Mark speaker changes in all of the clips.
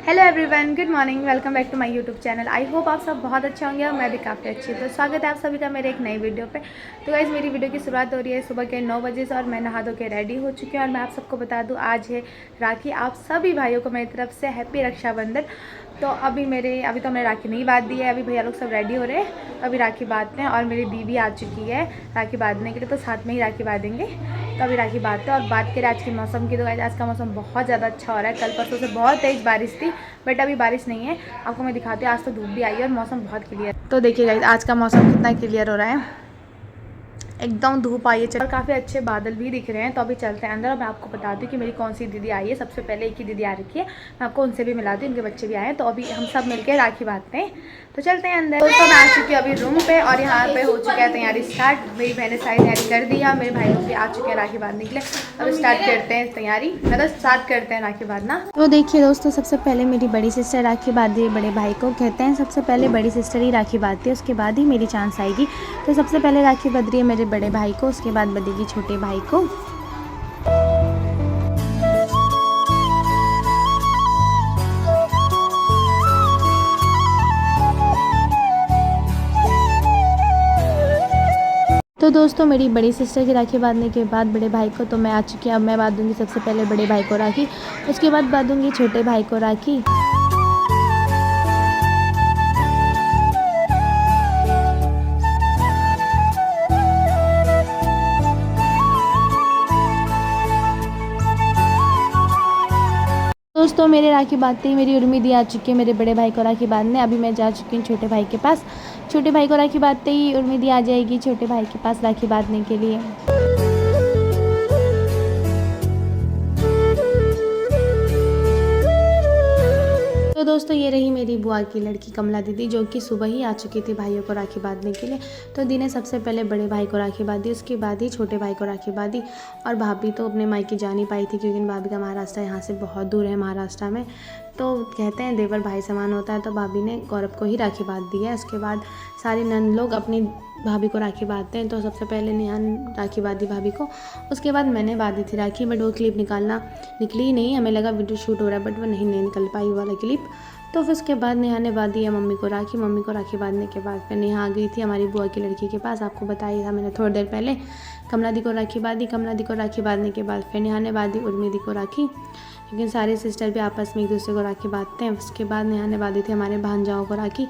Speaker 1: Hello everyone, good morning. Welcome back to my YouTube channel. I hope आप सब बहुत अच्छे होंगे और मैं भी काफ़ी अच्छी हूँ। तो स्वागत है आप सभी का मेरे एक नई वीडियो पे। तो गाइस मेरी वीडियो की शुरुआत हो रही है सुबह के 9 बजे से और मैं नहा धो के रेडी हो चुकी हूँ। और मैं आप सबको बता दूँ, आज है राखी। आप सभी भाइयों को मेरी तरफ से हैप्पी रक्षाबंधन। तो अभी तो हमने राखी नहीं बांध दी है, अभी भैया लोग सब रेडी हो रहे हैं, अभी राखी बांधते हैं। और मेरी दीदी आ चुकी है राखी बांधने के लिए, तो साथ में ही राखी बांधेंगे। तो अभी राखी बांधते हैं और बात करें आज के मौसम की, तो आज का मौसम बहुत ज़्यादा अच्छा हो रहा है। कल परसों से बहुत तेज़ बारिश थी, बट अभी बारिश नहीं है। आपको मैं दिखाती हूँ, आज तो धूप भी आई है और मौसम बहुत क्लियर। तो देखिए गाइस, आज का मौसम कितना क्लियर हो रहा है, एकदम धूप आई है और काफ़ी अच्छे बादल भी दिख रहे हैं। तो अभी चलते हैं अंदर और मैं आपको बताती हूँ कि मेरी कौन सी दीदी आई है। सबसे पहले एक ही दीदी आ रखी है, मैं आपको उनसे भी मिलाती हूँ, उनके बच्चे भी आए हैं। तो अभी हम सब मिलकर राखी बांधते हैं। तो चलते हैं अंदर। तो मैं आ चुकी हूँ अभी रूम पे और यहाँ पे हो चुका है तैयारी स्टार्ट। मेरी बहनें सारी तैयारी कर दी है, मेरे भाई लोग भी आ चुके हैं राखी बांधने के लिए। अब स्टार्ट करते हैं तैयारी, मतलब स्टार्ट करते हैं राखी बांधना।
Speaker 2: तो देखिए दोस्तों, सबसे पहले मेरी बड़ी सिस्टर राखी बांध रही है बड़े भाई को। कहते हैं सबसे पहले बड़ी सिस्टर ही राखी बांधती है, उसके बाद ही मेरी चांस आएगी। तो सबसे पहले राखी बंध रही है मेरे बड़े भाई को, उसके बाद बंधेगी छोटे भाई को। तो दोस्तों, मेरी बड़ी सिस्टर की राखी बांधने के बाद बड़े भाई को तो मैं आ चुकी हूँ। अब मैं बांधूंगी सबसे पहले बड़े भाई को राखी, उसके बाद बांधूंगी छोटे भाई को राखी। दोस्तों, मेरे राखी बांधते ही मेरी उर्मी दी आ चुकी है मेरे बड़े भाई को राखी बांधने। अभी मैं जा चुकी हूँ छोटे भाई के पास। छोटे भाई को राखी बांधते ही उर्मी दी आ जाएगी छोटे भाई के पास राखी बांधने के लिए। तो दोस्तों, ये रही मेरी बुआ की लड़की कमला दीदी, जो कि सुबह ही आ चुकी थी भाइयों को राखी बांधने के लिए। तो दी ने सबसे पहले बड़े भाई को राखी बांधी, उसके बाद ही छोटे भाई को राखी बांधी। और भाभी तो अपने मायके जा नहीं पाई थी, क्योंकि भाभी का महाराष्ट्र यहाँ से बहुत दूर है महाराष्ट्र में। तो कहते हैं देवर भाई समान होता है, तो भाभी ने गौरव को ही राखी बांध दी है। उसके बाद सारे नंद लोग अपनी भाभी को राखी बांधते हैं। तो सबसे पहले नेहान राखी बांधी भाभी को, उसके बाद मैंने बांधी थी राखी। बट वो क्लिप निकली ही नहीं, हमें लगा वीडियो शूट हो रहा है, बट वो नहीं निकल पाई वाला क्लिप। तो फिर उसके बाद नेहा ने बांधी है मम्मी को राखी। मम्मी को राखी बांधने के बाद फिर नेहा आ गई थी हमारी बुआ की लड़की के पास। आपको बताया था मैंने थोड़ी देर पहले। कमला दी को राखी बांधी, कमला दी को राखी बांधने के बाद फिर नेहा ने बांधी उर्मी दी को राखी, क्योंकि सारे सिस्टर भी आपस में एक दूसरे को राखी बांधते हैं। उसके बाद नेहा ने बांधी थी हमारे भांजाओं को राखी,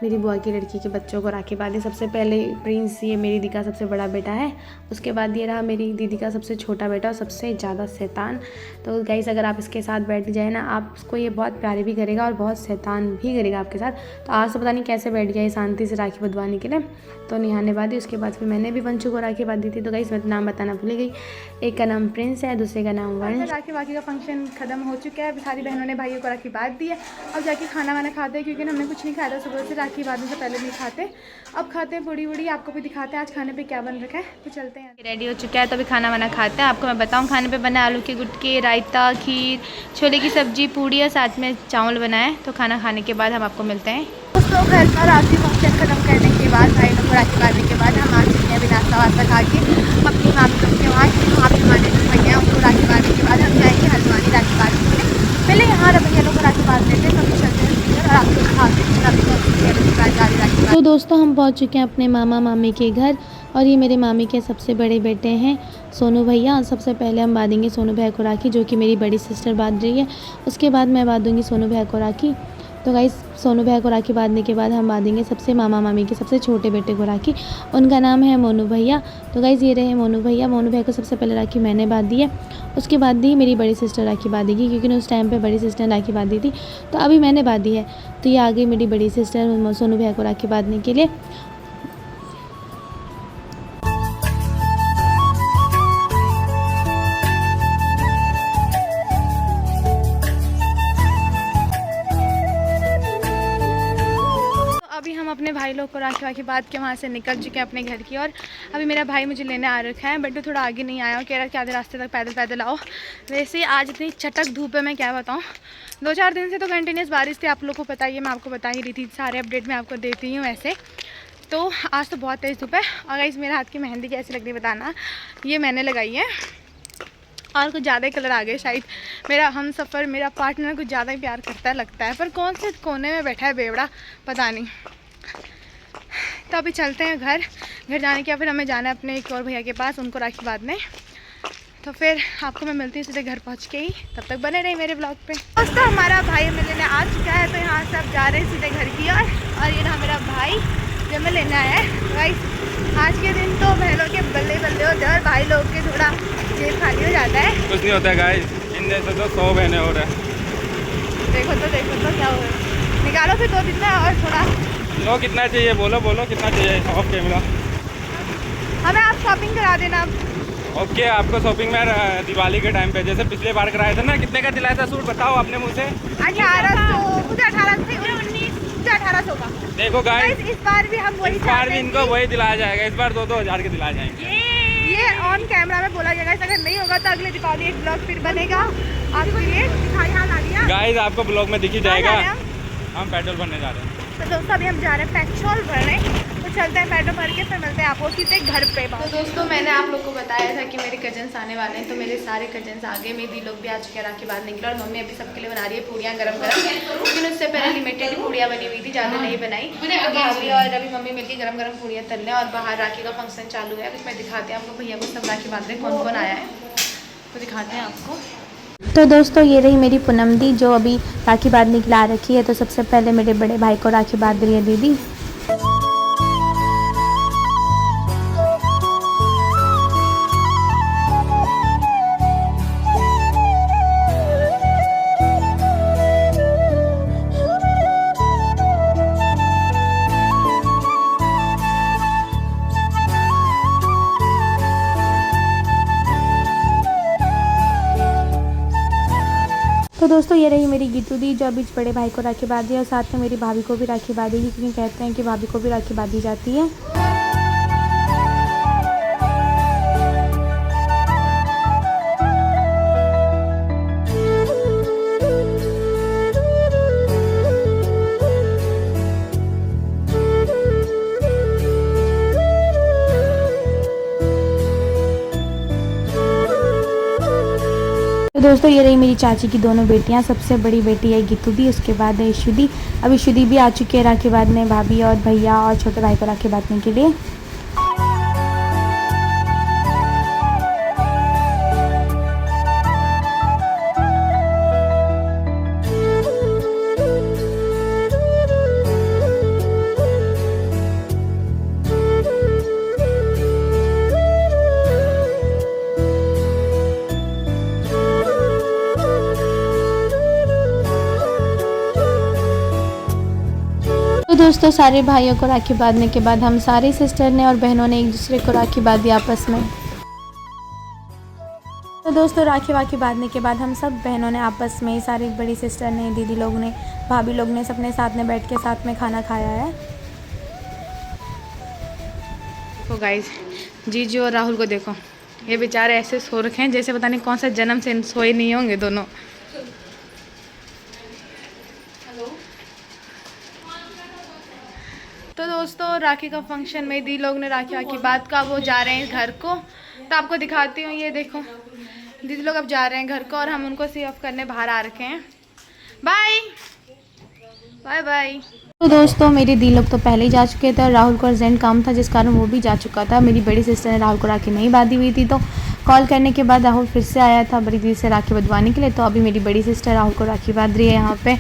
Speaker 2: मेरी बुआ की लड़की के बच्चों को राखी बांधी। सबसे पहले प्रिंस, ये मेरी दीदी का सबसे बड़ा बेटा है। उसके बाद ये रहा मेरी दीदी का सबसे छोटा बेटा और सबसे ज़्यादा शैतान। तो गाइस, अगर आप इसके साथ बैठ जाए ना, आपको ये बहुत प्यारे भी करेगा और बहुत शैतान भी करेगा आपके साथ। तो आज तो पता नहीं कैसे बैठ गया ये शांति से राखी बंधवाने के लिए। तो नेहा ने बांधी, उसके बाद फिर मैंने भी पंचू को राखी बांधी थी। तो गाइस, मैं नाम बताना भूल गई, एक का नाम प्रिंस है, दूसरे का नाम वर्ण।
Speaker 1: राखी बाकी का फंक्शन खत्म हो चुका है, सारी बहनों ने भाइयों को राखी बांध दी है। अब जाके खाना वाना खाते हैं, क्योंकि हमने कुछ नहीं खाया था सुबह से, राखी बांधने से पहले नहीं खाते। अब खाते हैं पूड़ी वुड़ी, आपको भी दिखाते हैं आज खाने पे क्या बन रखा है। तो चलते हैं, रेडी हो चुका है। तो अभी खाना वाना खाते हैं। आपको मैं बताऊं, खाने पे बना आलू के गुटके, रायता, खीर, छोले की सब्जी, पूड़ी और साथ में चावल बनाए। तो खाना खाने के बाद हम आपको मिलते हैं। दोस्तों, घर का राखी फंक्शन खत्म करने के बाद, भाई लोग को राखी बांधने के बाद हम आ चुके हैं अभी नाश्ता वास्ता खा के अपनी मामी लोग के वहाँ की। वहाँ पे हमारे जो भैया उनको राखी बांधने के बाद हम जाएंगे हल्द्वानी राखी बांधने के लिए। पहले यहाँ भैया लोग को राखी बांध लेते हैं, कभी चलते हैं और आपको दिखाते हैं राखी।
Speaker 2: तो दोस्तों, हम पहुंच चुके हैं अपने मामा मामी के घर। और ये मेरे मामी के सबसे बड़े बेटे हैं सोनू भैया। सबसे पहले हम बांधेंगे सोनू भैया को राखी, जो कि मेरी बड़ी सिस्टर बांध रही है। उसके बाद मैं बांधूंगी सोनू भैया को राखी। तो गाइस, सोनू भैया को राखी बांधने के बाद हम बांधेंगे सबसे मामा मामी के सबसे छोटे बेटे को राखी। उनका नाम है मोनू भैया। तो गाइस, ये रहे मोनू भैया। मोनू भैया को सबसे पहले राखी मैंने बांधी है, उसके बाद ही मेरी बड़ी सिस्टर राखी बांधेगी, क्योंकि उस टाइम पे बड़ी सिस्टर ने राखी बांधी थी। तो अभी मैंने बांधी है। तो ये आ गई मेरी बड़ी सिस्टर सोनू भैया को राखी बांधने के लिए।
Speaker 1: अभी हम अपने भाई लोग को राखी वाखी बांध के वहाँ से निकल चुके हैं अपने घर की। और अभी मेरा भाई मुझे लेने आ रखा है, बट वो थोड़ा आगे नहीं आया और कह रहा है कि आधे रास्ते तक पैदल पैदल आओ। वैसे ही आज इतनी चटक धूप है, मैं क्या बताऊँ। 2-4 दिन से तो कंटिन्यूस बारिश थी, आप लोग को पता ही है, मैं आपको बता ही रही थी, सारे अपडेट मैं आपको देती हूँ वैसे। तो आज तो बहुत तेज़ धूप है। और गाइस, मेरे हाथ की मेहंदी कैसी लग रही है बताना। ये मैंने लगाई है, और कुछ ज़्यादा ही कलर आ गए शायद। मेरा हम सफ़र मेरा पार्टनर कुछ ज़्यादा ही प्यार करता है लगता है, पर कौन से कोने में बैठा है बेवड़ा पता नहीं। तो अभी चलते हैं घर जाने के, या फिर हमें जाना है अपने एक और भैया के पास, उनको राखी बांधने। तो फिर आपको मैं मिलती हूँ सीधे घर पहुँच के ही, तब तक बने रही मेरे ब्लॉग पे। दोस्तों हमारा भाई हमें लेने आ चुका है, तो यहाँ से अब जा रहे हैं सीधे घर की और ये ना मेरा भाई जो हमें लेने आया है। गाइस आज के दिन तो बहनों के बल्ले बल्ले होते हैं और भाई लोग के थोड़ा जेब खाली हो जाता है।
Speaker 3: कुछ नहीं होता गाइस, इनमें से तो 100 बहनें हो रहा है।
Speaker 1: देखो तो क्या हो रहा है, निकालो फिर 2 दिन में और थोड़ा।
Speaker 3: लो कितना चाहिए, बोलो कितना चाहिए ऑफ कैमरा।
Speaker 1: हमें आप शॉपिंग करा देना।
Speaker 3: ओके, आपको शॉपिंग में दिवाली के टाइम पे जैसे पिछले बार कराया था ना, कितने का दिलाया था सूट बताओ अपने मुँह से।
Speaker 1: 1800 मुझे 1800 का।
Speaker 3: देखो गाइस
Speaker 1: इस बार भी हम वही,
Speaker 3: इस बार भी इनको वही दिलाया जाएगा, इस बार 2-2 हज़ार के दिलाए जाएंगे।
Speaker 1: ये ऑन कैमरा में बोला जाएगा, अगर नहीं होगा तो अगले दीपावली एक ब्लॉग फिर बनेगा आपके लिए।
Speaker 3: गाइस आपको ब्लॉग में दिख ही जाएगा, हम पेट्रोल भरने जा रहे हैं।
Speaker 1: तो दोस्तों अभी हम जा रहे हैं पेट्रोल भरने, तो चलते हैं पेट्रोल भर के फिर मिलते हैं आपको सीधे घर पे।
Speaker 2: तो दोस्तों मैंने आप लोग को बताया था कि मेरे कजन्स आने वाले हैं, तो मेरे सारे कजन्स आ गए। मेरी लोग भी आ चुके हैं राखी बांधने के लिए, और मम्मी अभी सबके लिए बना रही है पूड़ियाँ गरम, लेकिन उससे पहले लिमिटेड पूड़ियाँ बनी हुई थी, ज़्यादा नहीं बनाई। भाभी और अभी मम्मी मिलकर गरम पूड़ियाँ तल रहे हैं, और बाहर राखी का फंक्शन चालू है। अभी मैं दिखाते हैं आपको भैया को सब राखी बांध रहे कौन कौन आया है, तो दिखाते हैं आपको।
Speaker 4: तो दोस्तों ये रही मेरी पूनम दी जो अभी राखी बांधने के लिए आ रखी है। तो सबसे पहले मेरे बड़े भाई को राखी बांध रही है दीदी। तो दोस्तों ये रही मेरी गीतू दी जो अभी बड़े भाई को राखी बांधी है, और साथ में मेरी भाभी को भी राखी बांधेगी, क्योंकि कहते हैं कि भाभी को भी राखी बांधी जाती है। तो दोस्तों ये रही मेरी चाची की दोनों बेटियां। सबसे बड़ी बेटी है गीतू दी, उसके बाद है ईशु दी। अब ईशु दी भी आ चुकी है राखी बांधने भाभी और भैया और छोटे भाई को राखी बांधने के लिए। तो दोस्तों सारे भाइयों को राखी बांधने के बाद हम सारी सिस्टर ने और बहनों ने एक दूसरे को राखी बांधी आपस में। तो दोस्तों राखी बांधने के बाद हम सब बहनों ने आपस में, सारी बड़ी सिस्टर ने, दीदी लोग ने, भाभी लोग ने, सबने साथ में बैठ के साथ में खाना खाया है।
Speaker 1: तो गाइस जीजू और राहुल को देखो, ये बेचारे ऐसे सो रखे हैं जैसे पता नहीं कौन सा जन्म से सोए नहीं होंगे दोनों। तो दोस्तों राखी का फंक्शन में दी लोग ने राखी बात का वो जा रहे हैं घर को, तो आपको दिखाती हूँ। ये देखो दीदी लोग अब जा रहे हैं घर को, और हम उनको सी ऑफ करने बाहर आ रखे हैं। Bye bye bye.
Speaker 4: तो दोस्तों मेरे दी लोग तो पहले ही जा चुके थे, और राहुल को अर्जेंट काम था जिस कारण वो भी जा चुका था। मेरी बड़ी सिस्टर ने राहुल को राखी नहीं बांधी हुई थी, तो कॉल करने के बाद राहुल फिर से आया था बड़ी दीदी से राखी बंधवाने के लिए। तो अभी मेरी बड़ी सिस्टर राहुल को राखी बांध रही है यहाँ पे।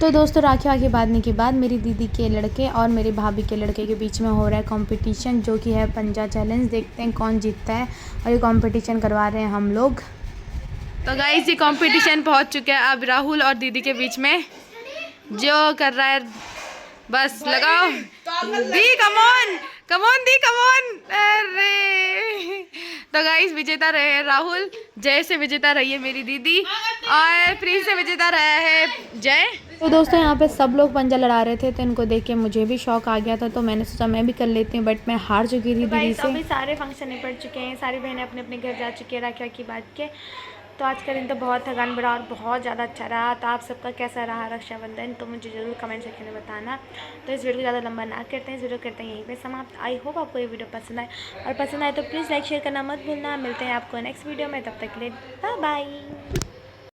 Speaker 4: तो दोस्तों राखी बांधने के बाद मेरी दीदी के लड़के और मेरे भाभी के लड़के के बीच में हो रहा है कंपटीशन, जो कि है पंजा चैलेंज। देखते हैं कौन जीतता है, और ये कंपटीशन करवा रहे हैं हम लोग।
Speaker 1: तो गाइस ये कंपटीशन पहुंच चुके हैं अब राहुल और दीदी के बीच में। जो कर रहा है बस लगाओ दी, कमोन दी कमोन। अरे तो गाइस विजेता रहे हैं राहुल, जय से विजेता रही है मेरी दीदी, और प्रिंस से विजेता रहा है जय।
Speaker 4: तो दोस्तों यहाँ पे सब लोग पंजा लड़ा रहे थे, तो इनको देख के मुझे भी शौक आ गया था, तो मैंने सोचा मैं भी कर लेती हूँ, बट मैं हार चुकी थी दीदी से।
Speaker 2: अभी सारे फंक्शन निपट चुके हैं, सारी बहनें अपने अपने घर जा चुकी है राखी बांध के।
Speaker 1: तो आज का दिन तो बहुत थकान भरा और बहुत ज़्यादा अच्छा रहा। तो आप सबका कैसा रहा रक्षाबंधन, तो मुझे ज़रूर कमेंट सेक्शन में बताना। तो इस वीडियो को ज़्यादा लंबा ना करते हैं, इस वीडियो करते हैं यहीं पे समाप्त। आई होप आपको ये वीडियो पसंद आए, और पसंद आए तो प्लीज़ लाइक शेयर करना मत भूलना। मिलते हैं आपको नेक्स्ट वीडियो में, तब तक के लिए बाय बाय।